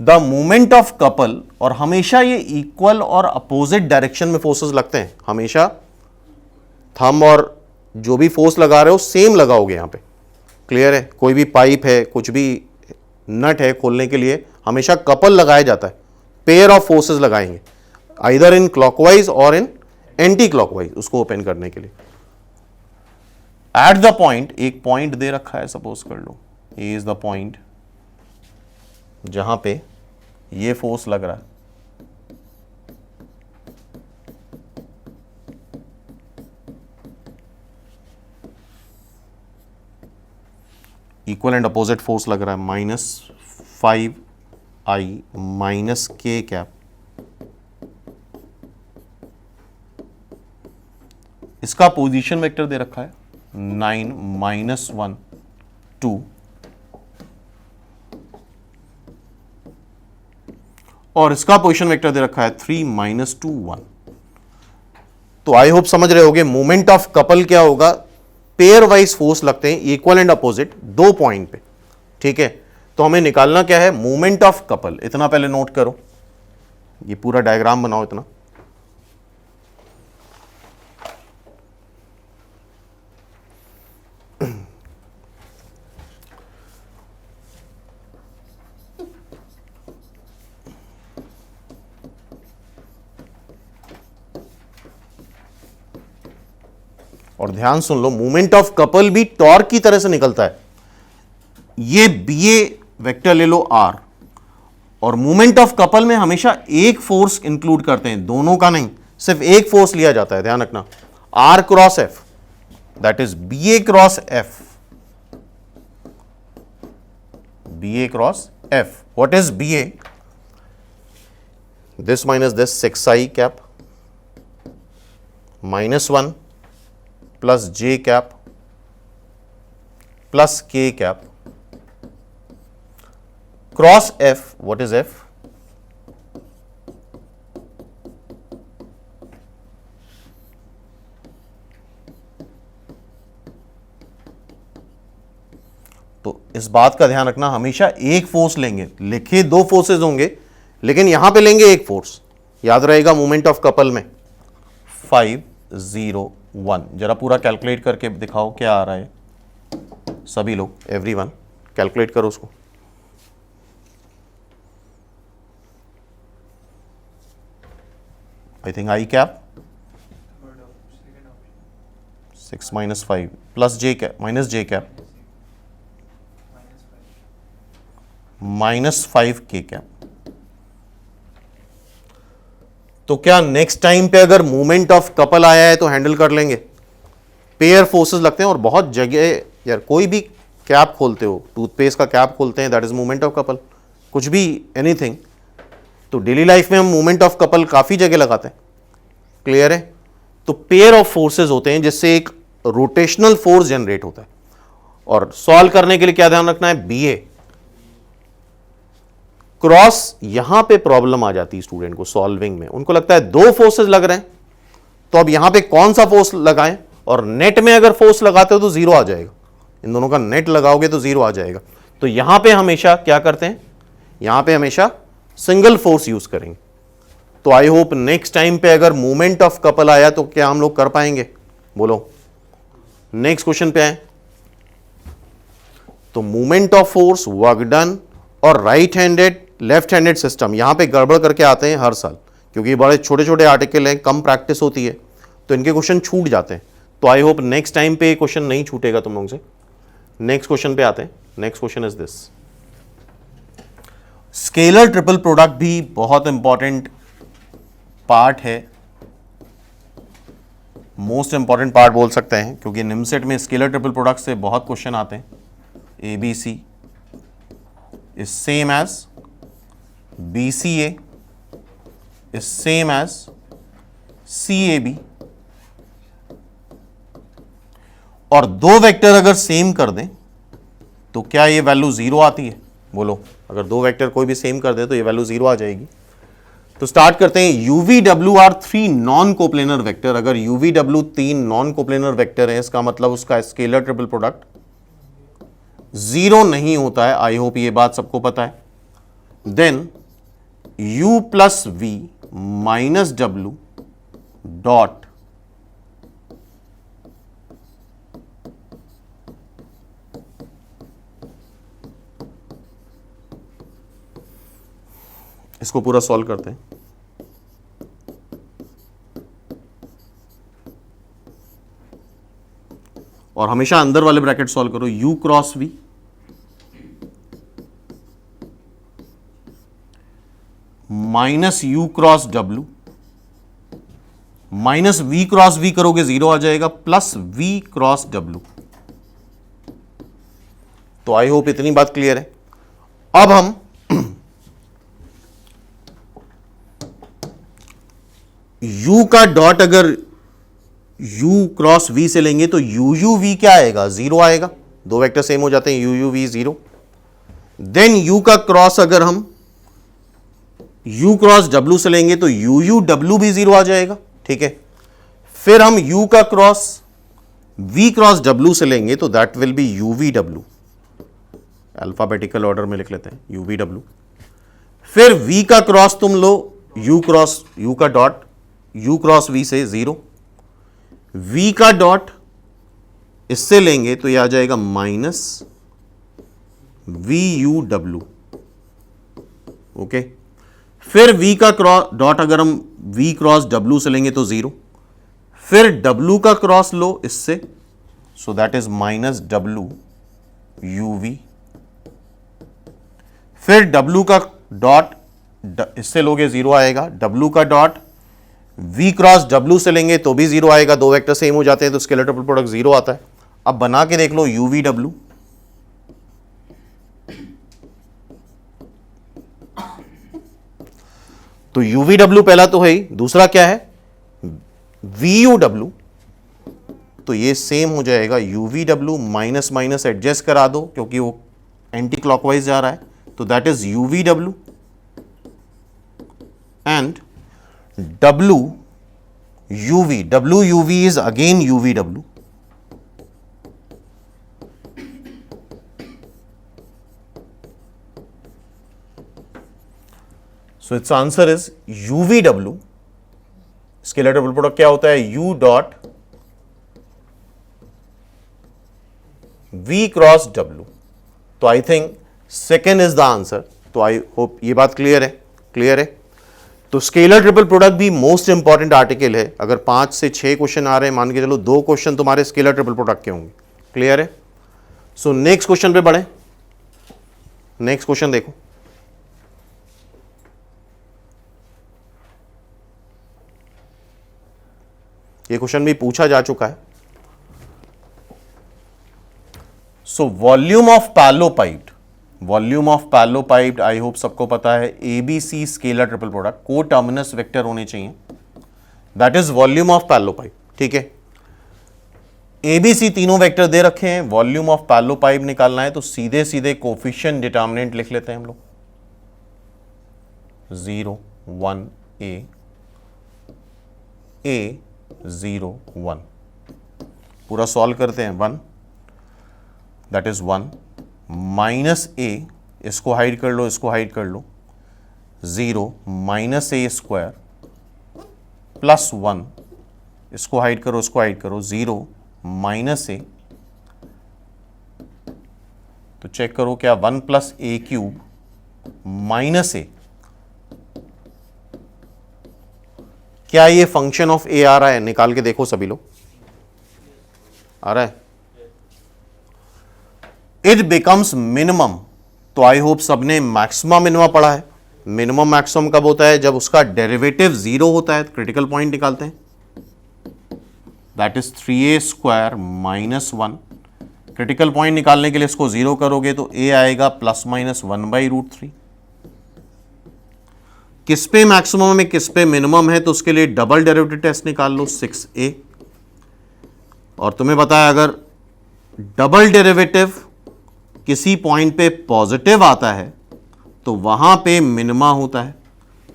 द मूवमेंट ऑफ कपल, और हमेशा ये इक्वल और अपोजिट डायरेक्शन में फोर्सेस लगते हैं। हमेशा थंब और जो भी फोर्स लगा रहे हो सेम लगाओगे यहां पे। क्लियर है? कोई भी पाइप है, कुछ भी नट है खोलने के लिए, हमेशा कपल लगाया जाता है। पेयर ऑफ फोर्सेस लगाएंगे, आइदर इन क्लॉकवाइज और इन एंटी क्लॉकवाइज, उसको ओपन करने के लिए। एट द पॉइंट, एक पॉइंट दे रखा है, सपोज कर लो ए इज द पॉइंट जहां पे ये फोर्स लग रहा है। इक्वल एंड अपोजिट फोर्स लग रहा है, -5I माइनस के कैप। इसका पोजीशन वेक्टर दे रखा है 9 -1 2, और इसका पोजीशन वेक्टर दे रखा है 3 -2 1। तो आई होप समझ रहे होगे मूवमेंट ऑफ कपल क्या होगा? पेयर वाइज फोर्स लगते हैं, इक्वल एंड अपोजिट, दो पॉइंट पे। ठीक है, तो हमें निकालना क्या है? Movement of couple. इतना पहले नोट करो, ये पूरा डायग्राम बनाओ इतना। और ध्यान सुन लो, मूवमेंट ऑफ कपल भी टॉर्क की तरह से निकलता है। ये बीए वेक्टर ले लो आर, और मूवमेंट ऑफ कपल में हमेशा एक फोर्स इंक्लूड करते हैं, दोनों का नहीं, सिर्फ एक फोर्स लिया जाता है। ध्यान रखना, r cross f, that is BA cross f. BA cross f, what is BA? This minus this 6I cap -1 plus j cap plus k cap cross f. What is f? तो इस बात का ध्यान रखना, हमेशा एक फोर्स लेंगे, लिखे दो फोर्सेस होंगे लेकिन यहां पे लेंगे एक फोर्स। याद रहेगा मूवमेंट ऑफ कपल में 5 0 1। जरा पूरा कैलकुलेट करके दिखाओ क्या आ रहा है। सभी लोग, एवरीवन कैलकुलेट करो उसको। I think I cap 6 -5 plus j cap minus J cap -5 के कैप। तो क्या नेक्स्ट टाइम पे अगर मूवमेंट ऑफ कपल आया है तो हैंडल कर लेंगे? पेयर फोर्सेस लगते हैं और बहुत जगह यार, कोई भी कैप खोलते हो, टूथपेस्ट का कैप खोलते हैं, that is movement of couple, कुछ भी एनीथिंग। तो डेली लाइफ में हम मूवमेंट ऑफ कपल काफी जगह लगाते हैं। क्लियर है? तो पेयर ऑफ फोर्सेस होते हैं जिससे एक रोटेशनल फोर्स जनरेट होता है। और सॉल्व करने के लिए क्या ध्यान रखना है? बीए क्रॉस, यहां पे प्रॉब्लम आ जाती है स्टूडेंट को सॉल्विंग में। उनको लगता है दो फोर्सेस लग रहे हैं, तो अब यहां पे कौन सा फोर्स लगाएं? और नेट में अगर फोर्स लगाते हो तो जीरो आ जाएगा। इन दोनों का नेट लगाओगे तो जीरो आ जाएगा। तो यहां पे हमेशा क्या करते हैं? यहां पे हमेशा सिंगल फोर्स यूज करेंगे। तो आई होप नेक्स्ट टाइम पे अगर मूवमेंट ऑफ कपल आया तो क्या हम लोग कर पाएंगे? बोलो। नेक्स्ट क्वेश्चन पे आए तो movement of force, work done और right handed left handed system, यहां पे गड़बड़ करके आते हैं हर साल, क्योंकि बड़े छोटे छोटे आर्टिकल हैं, कम प्रैक्टिस होती है, तो इनके क्वेश्चन छूट जाते हैं। तो आई होप नेक्स्ट टाइम पे क्वेश्चन नहीं छूटेगा तुम लोगों से। नेक्स्ट क्वेश्चन पे आते हैं। Next question is this, scalar triple product भी बहुत इंपॉर्टेंट पार्ट है, मोस्ट इंपॉर्टेंट पार्ट बोल सकते हैं, क्योंकि निमसेट में स्केलर ट्रिपल प्रोडक्ट से बहुत क्वेश्चन आते हैं। ABC is same as BCA is same as CAB, और दो वेक्टर अगर सेम कर दें तो क्या ये वैल्यू जीरो आती है? बोलो। अगर दो वेक्टर कोई भी सेम कर दे तो ये वैल्यू जीरो आ जाएगी। तो स्टार्ट करते हैं। UVW are 3 non coplanar vector. अगर UVW 3 नॉन कोप्लेनर वेक्टर है, इसका मतलब उसका स्केलर ट्रिपल प्रोडक्ट जीरो नहीं होता है। आई होप ये बात सबको पता है। Then U plus V minus W dot इसको पूरा सॉल्व करते हैं। और हमेशा अंदर वाले ब्रैकेट सॉल्व करो। U cross V minus U cross W minus V cross V करोगे जीरो आ जाएगा, प्लस V क्रॉस W। तो आई होप इतनी बात क्लियर है। अब हम U का डॉट अगर U क्रॉस V से लेंगे तो UUV क्या आएगा? जीरो आएगा। दो वेक्टर सेम हो जाते हैं, UUV जीरो। देन U का क्रॉस अगर हम U क्रॉस W से लेंगे तो UUW भी जीरो आ जाएगा। ठीक है। फिर हम U का क्रॉस V क्रॉस W से लेंगे तो that will B UVW। Alphabetical order में लिख लेते हैं, UVW। फिर V का क्रॉस तुम लो U क्रॉस U का डॉट U क्रॉस V से जीरो, V का डॉट इससे लेंगे तो यह आ जाएगा माइनस VUW। ओके। फिर V का डॉट अगर हम V क्रॉस W से लेंगे तो जीरो, फिर W का क्रॉस लो इससे, so that is minus WUV। फिर W का डॉट इससे लोगे जीरो आएगा, W का डॉट V क्रॉस W से लेंगे तो भी जीरो आएगा। दो वेक्टर सेम हो जाते हैं तो स्केलर ट्रिपल प्रोडक्ट जीरो आता है। अब बना के देख लो UVW। तो UVW पहला तो है ही, दूसरा क्या है? VUW। तो ये सेम हो जाएगा UVW, माइनस माइनस एडजस्ट करा दो क्योंकि वो एंटी क्लॉकवाइज जा रहा है, तो that is UVW and WUV is again UVW. So its answer is UVW. Scalar triple product क्या होता है? U dot V cross W। तो I think second is the answer. तो आई होप ये बात क्लियर है। क्लियर है। तो स्केलर ट्रिपल प्रोडक्ट भी मोस्ट इंपॉर्टेंट आर्टिकल है। अगर 5 से 6 क्वेश्चन आ रहे हैं, मान के चलो 2 क्वेश्चन तुम्हारे स्केलर ट्रिपल प्रोडक्ट के होंगे। क्लियर है। सो नेक्स्ट क्वेश्चन पे बढ़े। नेक्स्ट क्वेश्चन देखो। ये क्वेश्चन भी पूछा जा चुका है। So volume of parallelepiped I hope सबको पता है, ABC scalar triple product, coterminous vector होने चाहिए, that is volume of parallelepiped. ठीक है, ABC तीनों वेक्टर दे रखे हैं, वॉल्यूम ऑफ पैरेललोपाइड निकालना है तो सीधे सीधे कोफिशिएंट डिटर्मिनेंट लिख लेते हैं हम लोग, 0 1 A 0 1, पूरा सॉल्व करते हैं, 1 दैट इज 1 माइनस A, इसको हाइड कर लो, इसको हाइड कर लो, 0 माइनस A स्क्वायर प्लस 1, इसको हाइड करो, इसको हाइड करो, 0 माइनस A, तो चेक करो क्या 1 plus A cube minus A, क्या ये फंक्शन ऑफ A आ रहा है? निकाल के देखो सभी लोग, आ रहा है? इट बिकम्स मिनिमम, तो आई होप सबने मैक्सिमम मिनिमम पढ़ा है। मिनिमम मैक्सिमम कब होता है? जब उसका डेरिवेटिव 0 होता है। क्रिटिकल पॉइंट निकालते हैं, that is 3A square minus 1। Critical point निकालने के लिए इसको 0 करोगे तो A आएगा प्लस माइनस 1/√3। किस पे मैक्सिमम है, किस पे मिनिमम है, तो उसके लिए डबल डेरिवेटिव टेस्ट निकाल लो, 6A। और तुम्हें पता है अगर डबल डेरिवेटिव किसी पॉइंट पे पॉजिटिव आता है तो वहां पे मिनिमा होता है,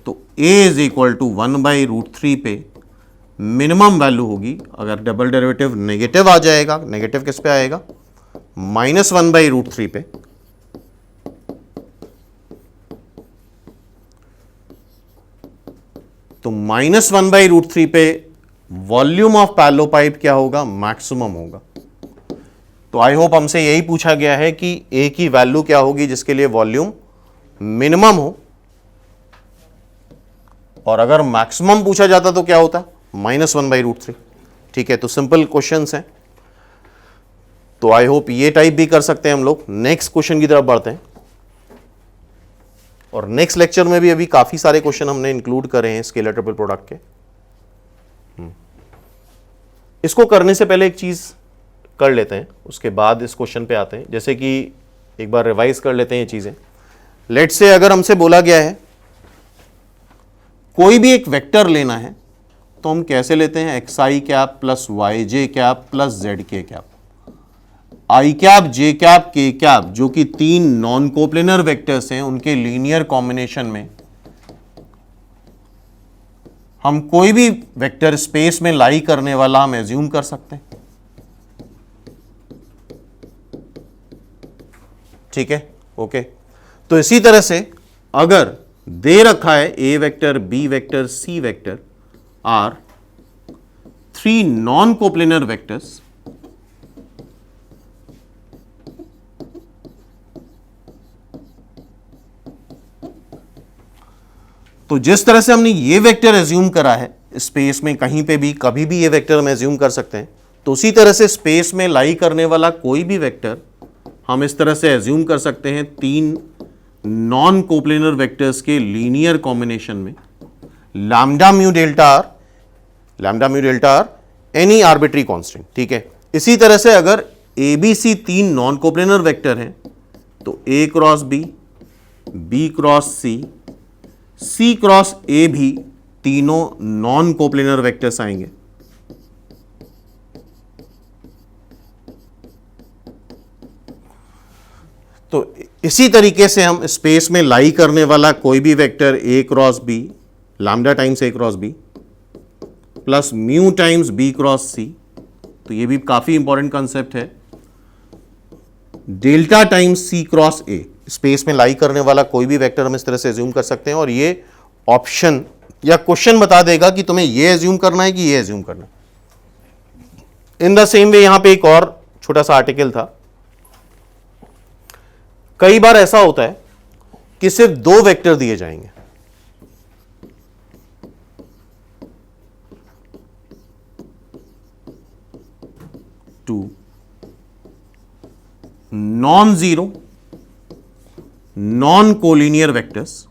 तो A इज इक्वल टू 1/√3 पे मिनिमम वैल्यू होगी। अगर डबल डेरिवेटिव नेगेटिव आ जाएगा, नेगेटिव किस पे आएगा? माइनस 1/√3 पे, तो माइनस 1/√3 पे वॉल्यूम ऑफ पैरेललोपाइड क्या होगा? मैक्सिमम होगा। तो आई होप हमसे यही पूछा गया है कि A की वैल्यू क्या होगी जिसके लिए वॉल्यूम मिनिमम हो, और अगर मैक्सिमम पूछा जाता तो क्या होता? माइनस 1/√3। ठीक है, तो सिंपल क्वेश्चंस हैं, तो आई होप ये टाइप भी कर सकते हैं हम लोग। नेक्स्ट क्वेश्चन की तरफ बढ़ते हैं, और नेक्स्ट लेक्चर में भी अभी काफी सारे क्वेश्चन हमने इंक्लूड करे हैं स्केलर ट्रिपल प्रोडक्ट के। इसको करने से पहले एक चीज कर लेते हैं, उसके बाद इस क्वेश्चन पे आते हैं। जैसे कि एक बार रिवाइज कर लेते हैं ये चीजें। लेट्स से अगर हमसे बोला गया है कोई भी एक वेक्टर लेना है, तो हम कैसे लेते हैं? xi cap plus yj cap plus zk cap, i cap, j cap, k cap, जो कि 3 नॉन कोप्लेनर वेक्टर्स हैं, उनके लीनियर कॉम्बिनेशन में हम कोई भी वेक्टर स्पेस में लाई करने वाला हम एज्यूम कर सकते हैं। ठीक है, ओके। तो इसी तरह से अगर दे रखा है A vector, B vector, C vector are 3 non coplanar vectors, तो जिस तरह से हमने ये वेक्टर एज्यूम करा है स्पेस में, कहीं पे भी कभी भी ये वेक्टर हम एज्यूम कर सकते हैं, तो उसी तरह से स्पेस में लाई करने वाला कोई भी वेक्टर हम इस तरह से एज्यूम कर सकते हैं 3 नॉन कोप्लेनर वेक्टर्स के लीनियर कॉम्बिनेशन में, lambda mu delta R any arbitrary constant. ठीक है, इसी तरह से अगर ABC 3 नॉन कोप्लेनर वेक्टर हैं तो A cross B, B cross C, C cross A भी तीनों नॉन कोप्लेनर वेक्टर्स आएंगे। तो इसी तरीके से हम स्पेस में लाई करने वाला कोई भी vector A cross B, lambda times A cross B plus mu times B cross C, तो ये भी काफी इंपॉर्टेंट कंसेप्ट है, delta times C cross A, space में लाई करने वाला कोई भी वेक्टर हम इस तरह से एज्यूम कर सकते हैं। और ये ऑप्शन या क्वेश्चन बता देगा कि तुम्हें ये एज्यूम करना है कि ये एज्यूम करना है। इन द सेम वे यहां पे एक और छोटा सा आर्टिकल था। कई बार ऐसा होता है कि सिर्फ 2 वेक्टर दिए जाएंगे, two non zero non collinear vectors,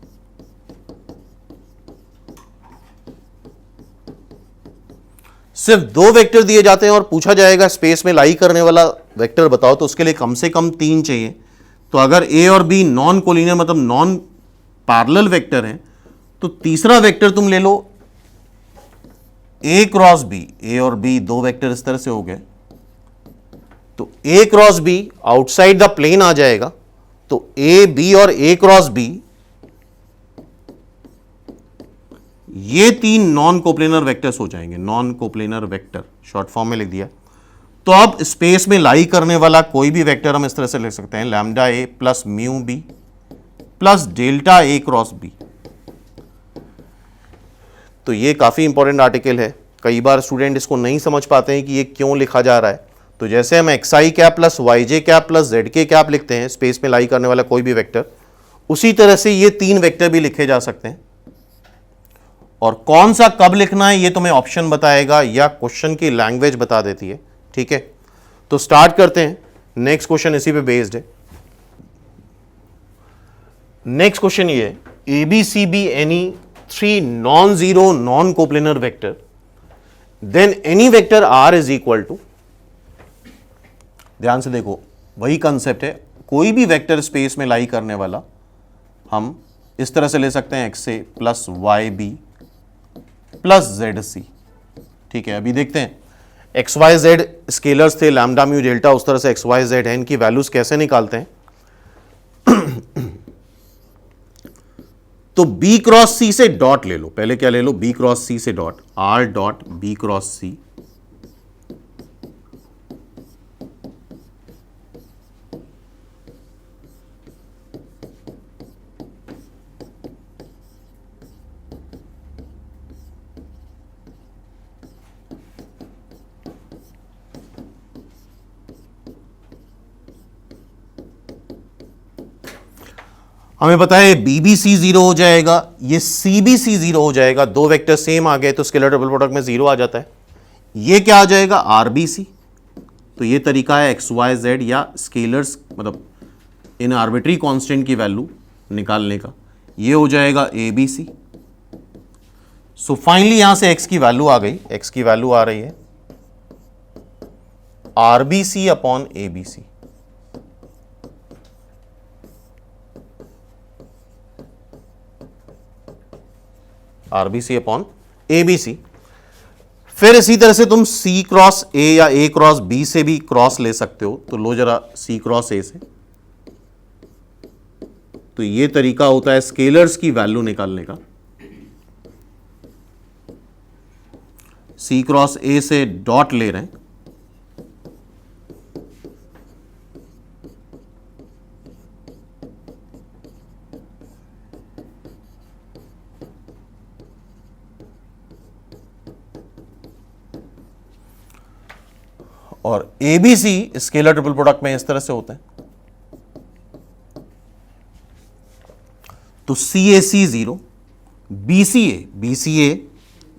सिर्फ 2 वेक्टर दिए जाते हैं और पूछा जाएगा स्पेस में लाई करने वाला वेक्टर बताओ, तो उसके लिए कम से कम 3 चाहिए। तो अगर ए और बी नॉन कोलिनियर मतलब नॉन पैरेलल वेक्टर हैं, तो तीसरा वेक्टर तुम ले लो ए क्रॉस बी। ए और बी 2 वेक्टर इस तरह से हो गए, तो ए cross b outside the plane आ जाएगा। तो ए बी और ए क्रॉस बी ये 3 नॉन कोप्लेनर वेक्टर्स हो जाएंगे। Non coplanar vector short form में लिख दिया। तो अब स्पेस में लाई करने वाला कोई भी वेक्टर हम इस तरह से लिख सकते हैं, lambda a plus mu b plus delta a cross b. तो ये काफी इंपॉर्टेंट आर्टिकल है। कई बार स्टूडेंट इसको नहीं समझ पाते हैं कि ये क्यों लिखा जा रहा है। तो जैसे हम x i cap plus y j cap plus z k cap लिखते हैं स्पेस में लाई करने वाला कोई भी वेक्टर, उसी तरह से ये 3 वेक्टर भी लिखे जा सकते हैं। और कौन सा कब लिखना है ये तुम्हें ऑप्शन बताएगा या क्वेश्चन की लैंग्वेज बता देती है। ठीक है, तो स्टार्ट करते हैं। नेक्स्ट क्वेश्चन इसी पे बेस्ड है। नेक्स्ट क्वेश्चन ये है, A B C be any 3 non zero non coplanar vector, then any vector R is equal to. ध्यान से देखो, वही कंसेप्ट है। कोई भी वेक्टर स्पेस में लाई करने वाला हम इस तरह से ले सकते हैं, एक्स ए plus Y B plus Z c. ठीक है, अभी देखते हैं एक्स वाई जेड स्केलर्स थे, लैम्डा म्यू डेल्टा, उस तरह से एक्स वाई जेड है, इनकी वैल्यूज कैसे निकालते हैं। तो बी क्रॉस सी से डॉट ले लो। पहले क्या ले लो, बी क्रॉस सी से dot, r dot b cross c हमें पता है बी बी सी 0 हो जाएगा, ये सी बी सी 0 हो जाएगा। 2 वेक्टर सेम आ गए तो स्केलर डबल प्रोडक्ट में 0 आ जाता है। ये क्या आ जाएगा, आर बी सी। तो ये तरीका है एक्स वाई जेड या स्केलर्स मतलब इन आर्बिट्री कांस्टेंट की वैल्यू निकालने का। ये हो जाएगा A B C. So finally यहां से एक्स की वैल्यू आ गई। एक्स की वैल्यू आ रही है R B C upon A B C. RBC upon ABC. फिर इसी तरह से तुम सी क्रॉस ए या ए क्रॉस बी से भी क्रॉस ले सकते हो। तो लो जरा सी क्रॉस ए से। तो ये तरीका होता है स्केलर्स की वैल्यू निकालने का। सी क्रॉस ए से डॉट ले रहे हैं, और एबीसी स्केलर ट्रिपल प्रोडक्ट में इस तरह से होता है। तो सी ए सी 0, बी सी ए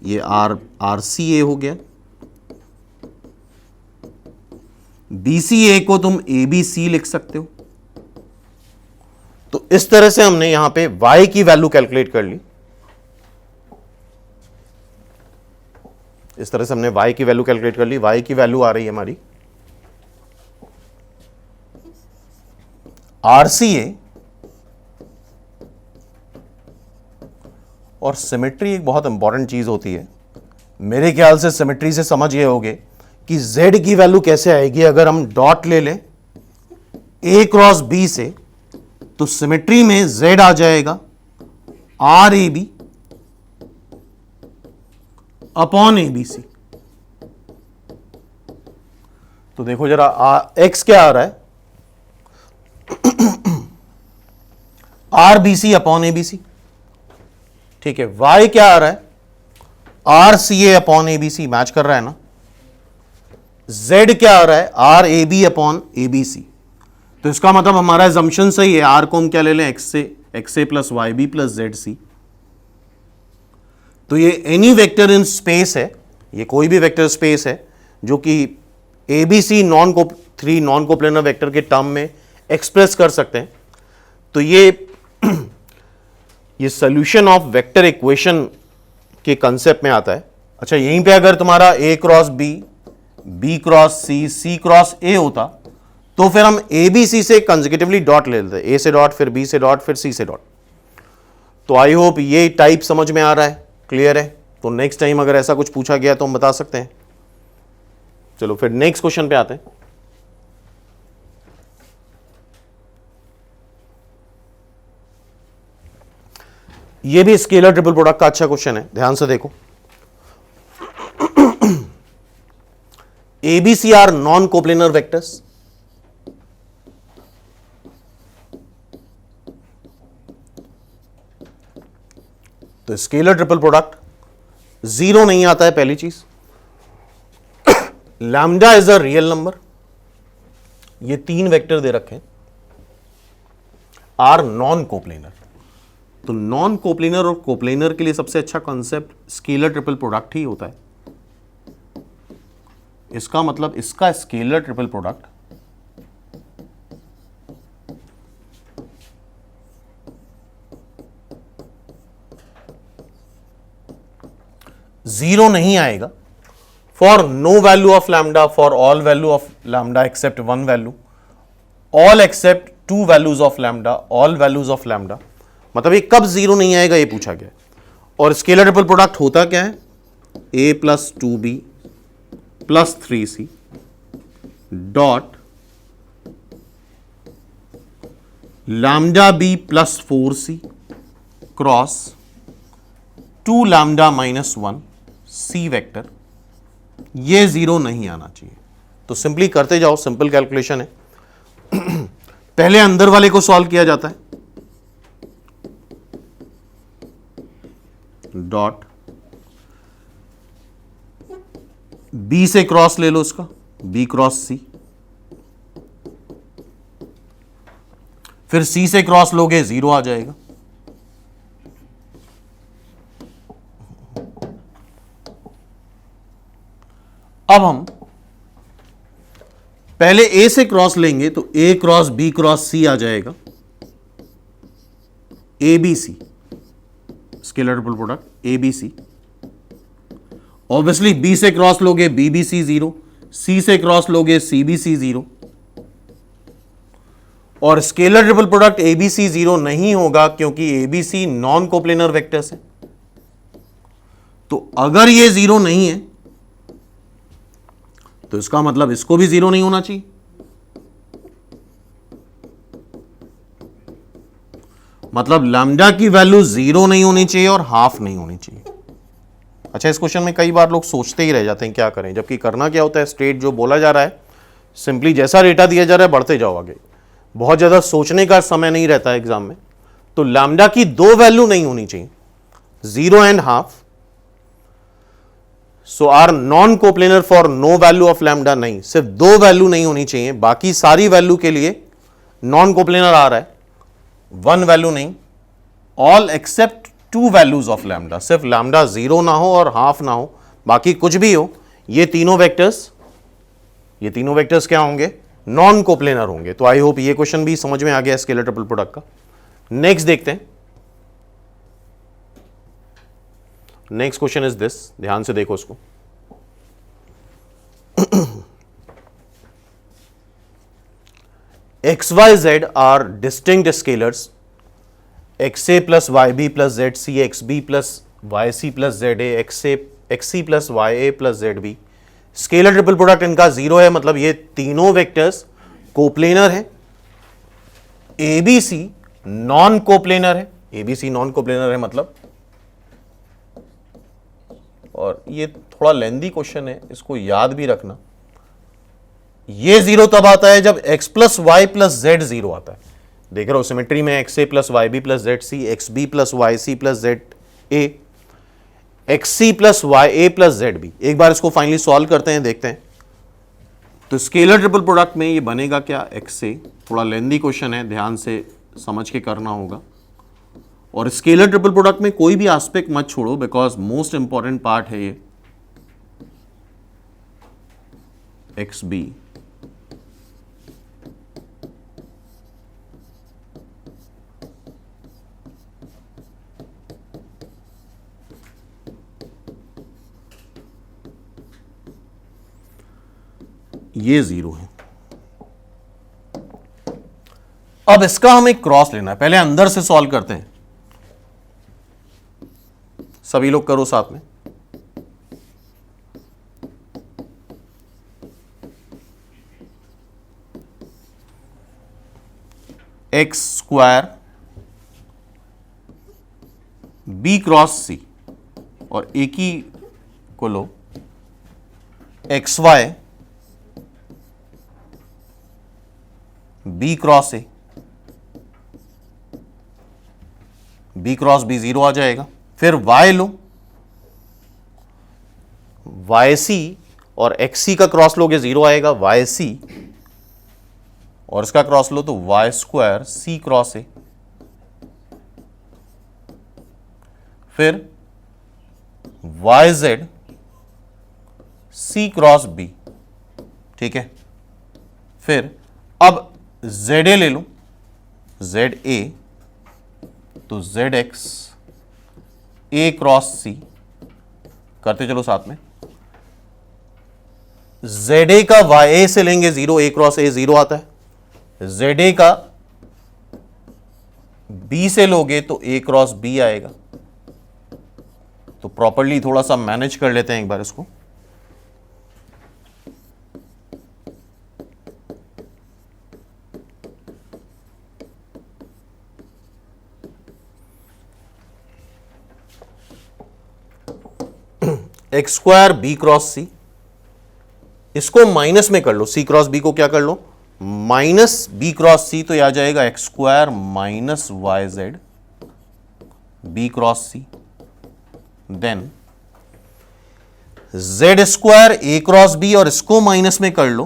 ये आर सी ए हो गया। बी सी ए को तुम ए बी सी लिख सकते हो। तो इस तरह से हमने यहां पे y की वैल्यू कैलकुलेट कर ली। इस तरह से हमने y की वैल्यू कैलकुलेट कर ली। y की वैल्यू आ रही है हमारी RCA, और सिमेट्री एक बहुत इंपॉर्टेंट चीज होती है। मेरे ख्याल से सिमेट्री से समझ ये होगे कि z की वैल्यू कैसे आएगी। अगर हम डॉट ले लें a क्रॉस b से, तो सिमेट्री में z आ जाएगा R A B upon A B C. तो देखो जरा x क्या आ रहा है, R B C upon A B C. ठीक है, y क्या आ रहा है, R C A upon A B C. Match कर रहा है ना। z क्या आ रहा है, R A B upon A B C. तो इसका मतलब हमारा एजम्पशन सही है। आर को हम क्या ले लें, एक्स ए plus Y B plus Z c. तो ये एनी वेक्टर इन स्पेस है, ये कोई भी वेक्टर स्पेस है जो कि a B c three non coplanar vector के टर्म में एक्सप्रेस कर सकते हैं। तो ये सॉल्यूशन ऑफ वेक्टर इक्वेशन के कंसेप्ट में आता है। अच्छा, यहीं पे अगर तुम्हारा a cross b, b cross c, c cross a होता तो फिर हम ए बी सी से कंसेक्यूटिवली डॉट ले लेते, ए से डॉट, फिर बी से डॉट, फिर सी से डॉट। तो आई होप ये टाइप समझ में आ रहा है, क्लियर है। तो नेक्स्ट टाइम अगर ऐसा कुछ पूछा गया तो हम बता सकते हैं। चलो फिर नेक्स्ट क्वेश्चन पे आते हैं। ये भी स्केलर ट्रिपल प्रोडक्ट का अच्छा क्वेश्चन है, ध्यान से देखो। ABC are non coplanar vectors. तो स्केलर ट्रिपल प्रोडक्ट जीरो नहीं आता है, पहली चीज। Lambda is a real number. ये तीन वेक्टर दे रखे हैं, आर नॉन कोप्लेनर। तो नॉन कोप्लेनर और कोप्लेनर के लिए सबसे अच्छा कॉन्सेप्ट स्केलर ट्रिपल प्रोडक्ट ही होता है। इसका मतलब इसका स्केलर ट्रिपल प्रोडक्ट जीरो नहीं आएगा for no value of lambda, for all value of lambda except one value, all except two values of lambda, all values of lambda. मतलब ये कब जीरो नहीं आएगा ये पूछा गया। और स्केलर ट्रिपल प्रोडक्ट होता क्या है? a plus 2b plus 3c dot lambda b plus 4c cross 2 lambda minus 1 c vector. ये जीरो नहीं आना चाहिए। तो सिंपली करते जाओ, सिंपल कैलकुलेशन है। पहले अंदर वाले को सॉल्व किया जाता है, डॉट बी से क्रॉस ले लो इसका, बी क्रॉस सी, फिर सी से क्रॉस लोगे जीरो आ जाएगा। अब हम पहले ए से क्रॉस लेंगे तो ए क्रॉस बी क्रॉस सी आ जाएगा, A B C, scalar triple product A B C. Obviously B से क्रॉस लोगे B B C zero, C से क्रॉस लोगे सी बी सी जीरो। और scalar triple product A B C zero नहीं होगा क्योंकि A B C non coplanar vectors है। तो अगर ये जीरो नहीं है तो इसका मतलब इसको भी जीरो नहीं होना चाहिए। मतलब लैम्डा की वैल्यू जीरो नहीं होनी चाहिए और हाफ नहीं होनी चाहिए। अच्छा, इस क्वेश्चन में कई बार लोग सोचते ही रह जाते हैं क्या करें, जबकि करना क्या होता है, स्ट्रेट जो बोला जा रहा है, सिंपली जैसा डेटा दिया जा रहा है बढ़ते जाओ आगे। बहुत ज्यादा सोचने का समय नहीं रहता है एग्जाम में। तो लैम्डा की दो वैल्यू नहीं होनी चाहिए, zero and half. So are non coplanar for no value of lambda, नहीं, सिर्फ दो वैल्यू नहीं होनी चाहिए, बाकी सारी वैल्यू के लिए नॉन कोप्लेनर आ रहा है, वन वैल्यू नहीं, all except two values of lambda. सिर्फ लैम्डा जीरो ना हो और हाफ ना हो, बाकी कुछ भी हो, ये तीनों वेक्टर्स क्या होंगे? नॉन कोप्लेनर होंगे। तो आई होप ये क्वेश्चन भी समझ में आ गया स्केलर ट्रिपल प्रोडक्ट का। नेक्स्ट देखते हैं। नेक्स्ट क्वेश्चन इज दिस, ध्यान से देखो इसको। XYZ are distinct scalars, XA plus YB plus ZC, XB plus YC plus ZA, XC plus YA plus ZB। Scalar triple product इनका जीरो है, मतलब ये तीनों वेक्टर्स कोप्लेनर हैं। ABC नॉन कोप्लेनर है, ABC नॉन कोप्लेनर है मतलब, और ये थोड़ा लेंदी क्वेश्चन है, इसको याद भी रखना। ये जीरो तब आता है जब x plus Y plus Z zero आता है। देख रहे हो सिमेट्री में X A plus Y B plus Z C, X B plus Y C plus Z A, X C plus Y A plus Z B. एक बार इसको finally solve करते हैं, देखते हैं। तो स्केलर ट्रिपल प्रोडक्ट में ये बनेगा क्या? एक्स ए, थोड़ा लेंदी क्वेश्चन है, ध्यान से समझ के करना होगा। और स्केलर ट्रिपल प्रोडक्ट में कोई भी एस्पेक्ट मत छोड़ो, बिकॉज मोस्ट इंपॉर्टेंट पार्ट है ये। एक्स बी ये 0 है। अब इसका हमें क्रॉस लेना है, पहले अंदर से सॉल्व करते हैं। सभी लोग करो साथ में। X square b cross c और एक ही को लो एक्स वाई बी क्रॉस ए, बी क्रॉस बी 0 आ जाएगा। फिर y लो, वाई सी और एक्स सी का क्रॉस लोगे 0 आएगा, वाई सी और इसका क्रॉस लो तो y square c cross a. फिर y z c cross b, ठीक है। फिर अब जेड ए ले लो, जेड ए तो जेड एक्स ए क्रॉस सी, करते चलो साथ में। जेड ए का वाई ए से लेंगे 0, ए क्रॉस ए 0 आता है। जेड ए का बी से लोगे तो ए क्रॉस बी आएगा। तो प्रॉपर्ली थोड़ा सा मैनेज कर लेते हैं एक बार इसको। एक्स स्क्वायर बी क्रॉस सी, इसको माइनस में कर लो, सी क्रॉस बी को क्या कर लो माइनस बी क्रॉस सी, तो यह आ जाएगा x square minus Y z B cross c. Then z square a cross b और इसको माइनस में कर लो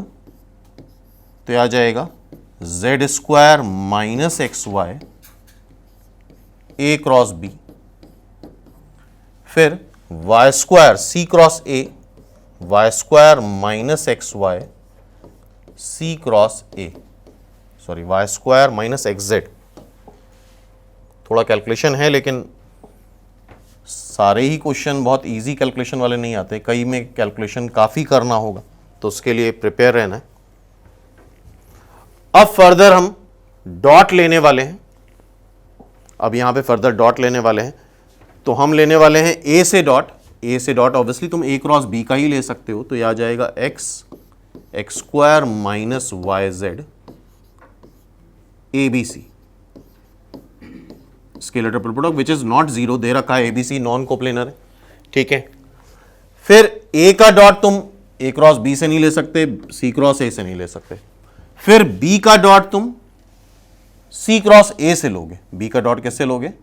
तो यह आ जाएगा z square minus x y a cross b. फिर y square c cross a, y square minus x y c cross a, sorry y square minus x z. थोड़ा कैलकुलेशन है लेकिन सारे ही क्वेश्चन बहुत इजी कैलकुलेशन वाले नहीं आते, कई में कैलकुलेशन काफी करना होगा, तो उसके लिए प्रिपेयर रहना है। अब फर्दर हम डॉट लेने वाले हैं। अब यहां पे फर्दर डॉट लेने वाले हैं, तो हम लेने वाले हैं ए से डॉट। ए से डॉट ऑब्वियसली तुम ए क्रॉस बी का ही ले सकते हो, तो यह आ जाएगा X X square minus Y Z A B C, scalar triple product which is not 0 दे रखा है, एबीसी नॉन कोप्लेनर है, ठीक है। फिर ए का डॉट तुम ए क्रॉस बी से नहीं ले सकते, सी क्रॉस ए से नहीं ले सकते। फिर बी का डॉट तुम सी क्रॉस ए से लोगे, बी का डॉट किससे लोगे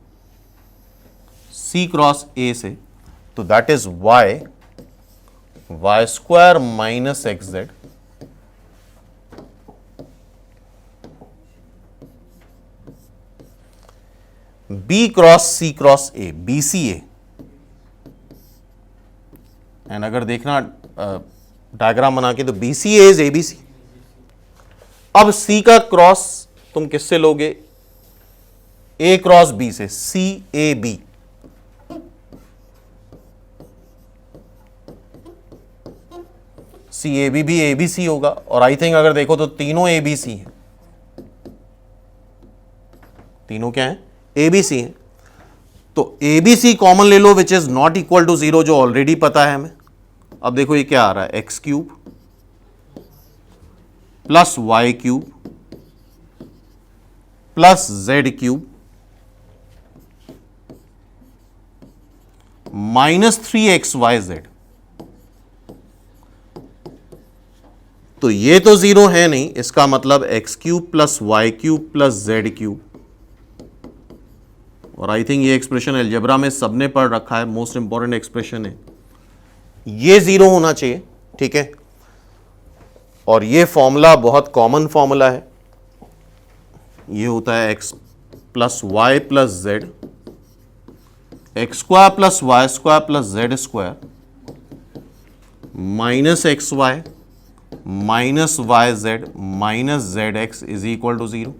सी क्रॉस ए से, तो that is Y Y square minus x Z B cross A, B C A. And अगर देखना डायग्राम बना के तो B C A is A B C. अब सी का क्रॉस तुम किससे लोगे ए क्रॉस बी से, सी A B. C A B भी ए बी सी होगा, और आई थिंक अगर देखो तो तीनों ए बी सी हैं, तीनों क्या है ए बी सी है। तो ए बी सी कॉमन ले लो which is not equal to 0, जो ऑलरेडी पता है हमें। अब देखो ये क्या आ रहा है X cube plus Y cube plus Z cube minus 3 XY Z। तो ये तो 0 है नहीं, इसका मतलब X cube plus Y cube plus Z cube, और आई थिंक ये एक्सप्रेशन अलजेब्रा में सबने पढ़ रखा है, मोस्ट इंपॉर्टेंट एक्सप्रेशन है, ये 0 होना चाहिए, ठीक है। और ये फॉर्मूला बहुत कॉमन फॉर्मूला है, ये होता है X plus Y plus Z X square plus Y square plus Z square minus x Y minus Y Z minus Z X is equal to 0।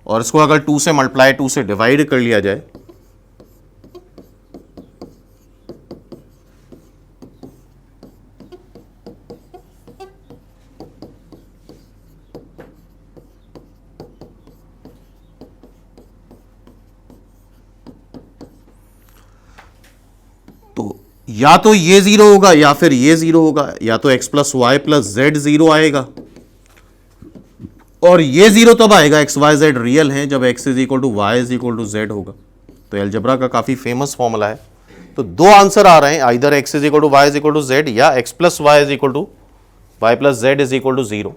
और इसको अगर 2 से मल्टीप्लाई 2 से डिवाइड कर लिया जाए या तो ये जीरो होगा या फिर ये जीरो होगा, या तो x plus Y plus Z zero आएगा, और ये जीरो तब आएगा एक्स वाई जेड रियल है जब x is equal to Y is equal to Z होगा। तो एलजेब्रा का काफी फेमस फॉर्मूला है। तो दो आंसर आ रहे हैं, either x is equal to Y is equal to Z या x plus Y is equal to Y plus Z is equal to zero.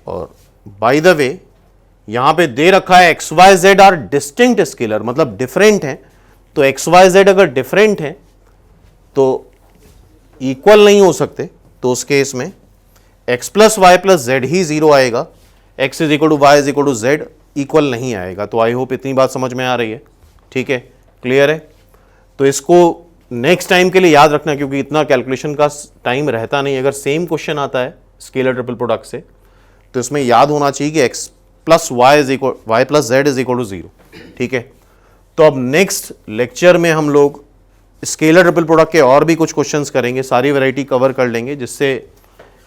और बाय द वे यहां पे दे रखा है X Y Z are distinct scalar, मतलब different है। तो एक्स वाई जेड अगर डिफरेंट है तो इक्वल नहीं हो सकते, तो उस केस में x plus Y plus z ही जीरो आएगा, x is equal to Y is equal to z equal नहीं आएगा। तो आई होप इतनी बात समझ में आ रही है, ठीक है, क्लियर है। तो इसको नेक्स्ट टाइम के लिए याद रखना, क्योंकि इतना कैलकुलेशन का टाइम रहता नहीं। अगर सेम क्वेश्चन आता है स्केलर ट्रिपल प्रोडक्ट से तो इसमें याद होना चाहिए कि x plus Y is equal Y plus Z is equal to zero, ठीक है। तो अब नेक्स्ट लेक्चर में हम लोग स्केलर ट्रिपल प्रोडक्ट के और भी कुछ क्वेश्चंस करेंगे, सारी वैरायटी कवर कर लेंगे, जिससे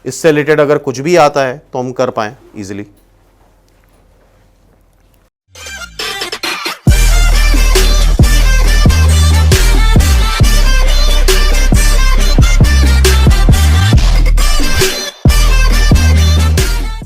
इससे रिलेटेड अगर कुछ भी आता है तो हम कर पाएँ इजीली।